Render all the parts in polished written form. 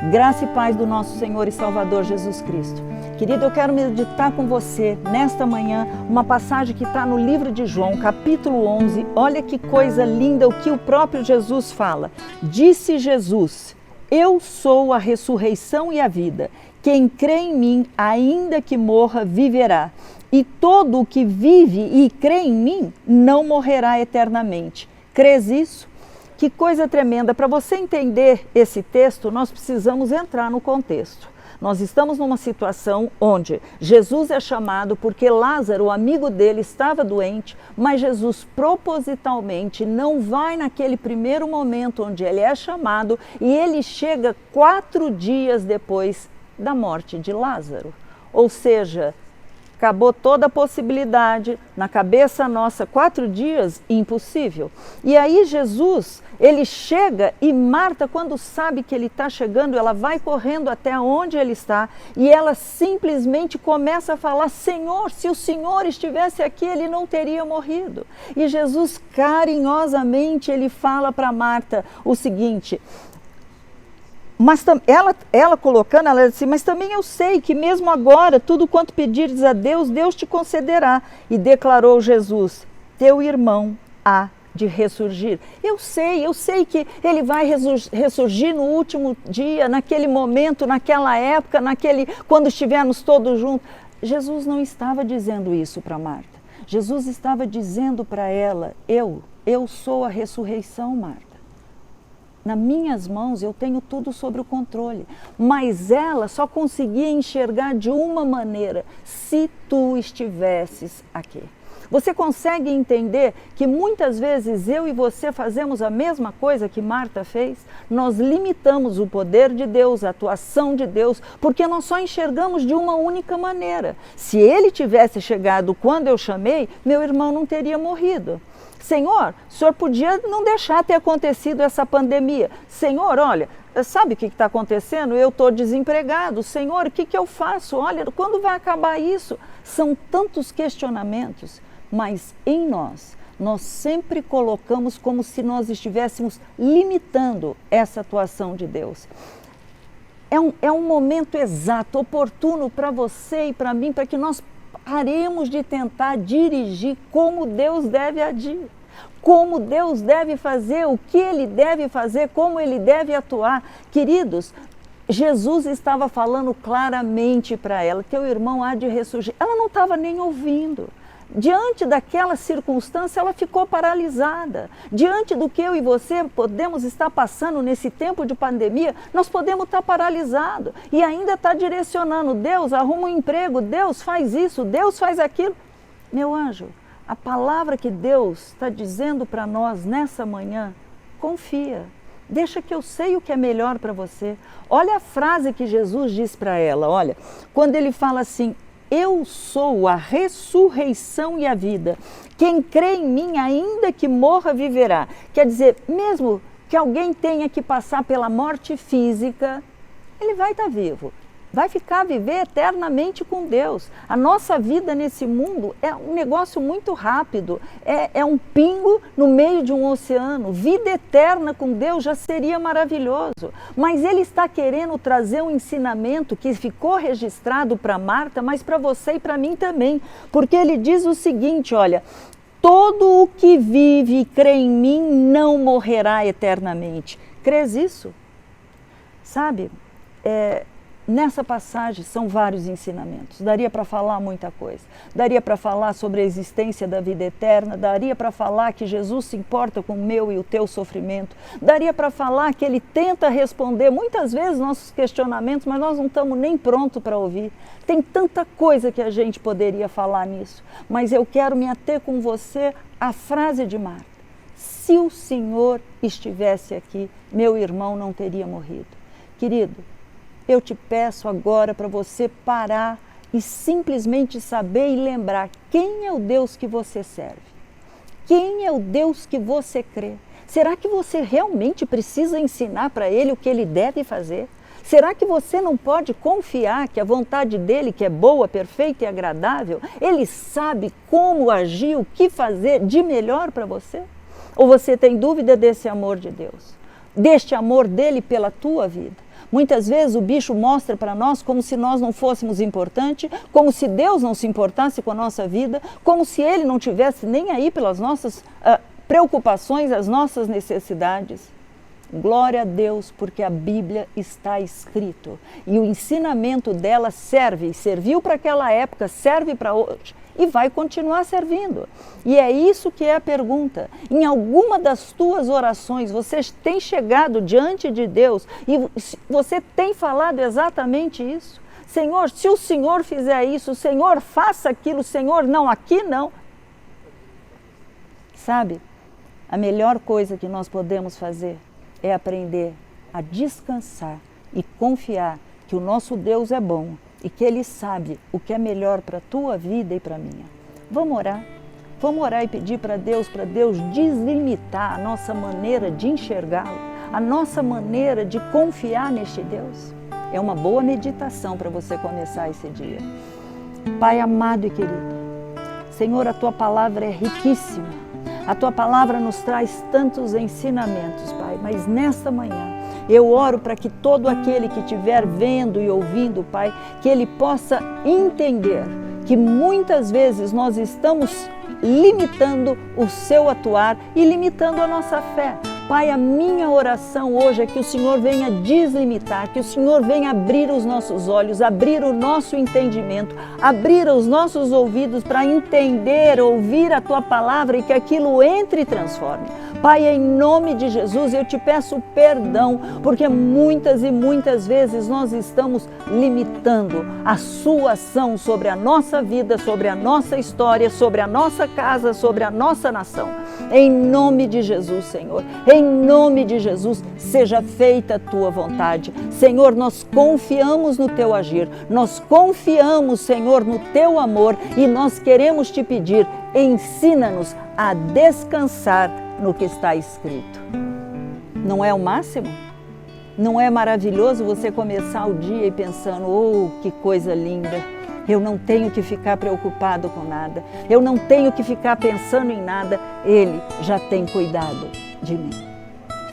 Graça e paz do nosso Senhor e Salvador Jesus Cristo. Querido, eu quero meditar com você nesta manhã uma passagem que está no livro de João, capítulo 11. Olha que coisa linda o que o próprio Jesus fala. Disse Jesus: eu sou a ressurreição e a vida. Quem crê em mim, ainda que morra, viverá. E todo o que vive e crê em mim não morrerá eternamente. Crês isso? Que coisa tremenda! Para você entender esse texto, nós precisamos entrar no contexto. Nós estamos numa situação onde Jesus é chamado porque Lázaro, o amigo dele, estava doente, mas Jesus propositalmente não vai naquele primeiro momento onde ele é chamado e ele chega 4 dias depois da morte de Lázaro. Ou seja, acabou toda a possibilidade, na cabeça nossa, 4 dias, impossível. E aí Jesus, ele chega e Marta, quando sabe que ele está chegando, ela vai correndo até onde ele está e ela simplesmente começa a falar: Senhor, se o Senhor estivesse aqui, ele não teria morrido. E Jesus carinhosamente, ele fala para Marta o seguinte... Mas ela colocando, ela disse: mas também eu sei que mesmo agora, tudo quanto pedires a Deus, Deus te concederá. E declarou Jesus: teu irmão há de ressurgir. Eu sei que ele vai ressurgir no último dia, naquele momento, naquela época, quando estivermos todos juntos. Jesus não estava dizendo isso para Marta. Jesus estava dizendo para ela: eu sou a ressurreição, Marta. Nas minhas mãos eu tenho tudo sob o controle, mas ela só conseguia enxergar de uma maneira: se tu estivesses aqui. Você consegue entender que muitas vezes eu e você fazemos a mesma coisa que Marta fez? Nós limitamos o poder de Deus, a atuação de Deus, porque nós só enxergamos de uma única maneira. Se ele tivesse chegado quando eu chamei, meu irmão não teria morrido. Senhor, o Senhor podia não deixar ter acontecido essa pandemia. Senhor, olha, sabe o que está acontecendo? Eu estou desempregado. Senhor, o que eu faço? Olha, quando vai acabar isso? São tantos questionamentos, mas em nós sempre colocamos como se nós estivéssemos limitando essa atuação de Deus. É um momento exato, oportuno para você e para mim, para que nós paremos de tentar dirigir como Deus deve agir, como Deus deve fazer, o que Ele deve fazer, como Ele deve atuar. Queridos, Jesus estava falando claramente para ela: teu irmão há de ressurgir. Ela não estava nem ouvindo. Diante daquela circunstância, ela ficou paralisada. Diante do que eu e você podemos estar passando nesse tempo de pandemia, nós podemos estar paralisados e ainda estar direcionando: Deus, arruma um emprego, Deus faz isso, Deus faz aquilo. Meu anjo, a palavra que Deus está dizendo para nós nessa manhã: confia, deixa que eu sei o que é melhor para você. Olha a frase que Jesus diz para ela, olha, quando ele fala assim: eu sou a ressurreição e a vida. Quem crê em mim, ainda que morra, viverá. Quer dizer, mesmo que alguém tenha que passar pela morte física, ele vai estar vivo. Vai ficar a viver eternamente com Deus. A nossa vida nesse mundo é um negócio muito rápido. É um pingo no meio de um oceano. Vida eterna com Deus já seria maravilhoso. Mas Ele está querendo trazer um ensinamento que ficou registrado para Marta, mas para você e para mim também. Porque Ele diz o seguinte, olha: todo o que vive e crê em mim não morrerá eternamente. Crês isso? Sabe, nessa passagem são vários ensinamentos, daria para falar muita coisa, daria para falar sobre a existência da vida eterna, daria para falar que Jesus se importa com o meu e o teu sofrimento, daria para falar que Ele tenta responder muitas vezes nossos questionamentos, mas nós não estamos nem prontos para ouvir. Tem tanta coisa que a gente poderia falar nisso, mas eu quero me ater com você à frase de Marta: se o Senhor estivesse aqui, meu irmão não teria morrido. Querido, eu te peço agora para você parar e simplesmente saber e lembrar quem é o Deus que você serve. Quem é o Deus que você crê? Será que você realmente precisa ensinar para Ele o que Ele deve fazer? Será que você não pode confiar que a vontade dEle, que é boa, perfeita e agradável, Ele sabe como agir, o que fazer de melhor para você? Ou você tem dúvida desse amor de Deus? Deste amor dEle pela tua vida? Muitas vezes o bicho mostra para nós como se nós não fôssemos importantes, como se Deus não se importasse com a nossa vida, como se Ele não tivesse nem aí pelas nossas preocupações, as nossas necessidades. Glória a Deus, porque a Bíblia está escrito e o ensinamento dela serviu para aquela época, serve para hoje e vai continuar servindo. E é isso que é a pergunta. Em alguma das tuas orações, você tem chegado diante de Deus e você tem falado exatamente isso? Senhor, se o Senhor fizer isso, o Senhor faça aquilo, Senhor, não, aqui não. Sabe, a melhor coisa que nós podemos fazer é aprender a descansar e confiar que o nosso Deus é bom e que Ele sabe o que é melhor para a tua vida e para a minha. Vamos orar e pedir para Deus deslimitar a nossa maneira de enxergá-lo, a nossa maneira de confiar neste Deus. É uma boa meditação para você começar esse dia. Pai amado e querido, Senhor, a Tua palavra é riquíssima. A Tua palavra nos traz tantos ensinamentos, Pai, mas nesta manhã eu oro para que todo aquele que estiver vendo e ouvindo, Pai, que ele possa entender que muitas vezes nós estamos limitando o seu atuar e limitando a nossa fé. Pai, a minha oração hoje é que o Senhor venha deslimitar, que o Senhor venha abrir os nossos olhos, abrir o nosso entendimento, abrir os nossos ouvidos para entender, ouvir a Tua palavra e que aquilo entre e transforme. Pai, em nome de Jesus, eu te peço perdão, porque muitas e muitas vezes nós estamos limitando a Sua ação sobre a nossa vida, sobre a nossa história, sobre a nossa casa, sobre a nossa nação. Em nome de Jesus, Senhor, em nome de Jesus, seja feita a Tua vontade. Senhor, nós confiamos no Teu agir, nós confiamos, Senhor, no Teu amor e nós queremos Te pedir, ensina-nos a descansar no que está escrito. Não é o máximo? Não é maravilhoso você começar o dia e pensando, oh, que coisa linda, eu não tenho que ficar preocupado com nada, eu não tenho que ficar pensando em nada, Ele já tem cuidado de mim.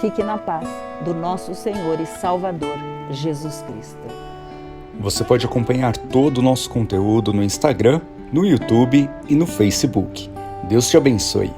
Fique na paz do nosso Senhor e Salvador, Jesus Cristo. Você pode acompanhar todo o nosso conteúdo no Instagram, no YouTube e no Facebook. Deus te abençoe.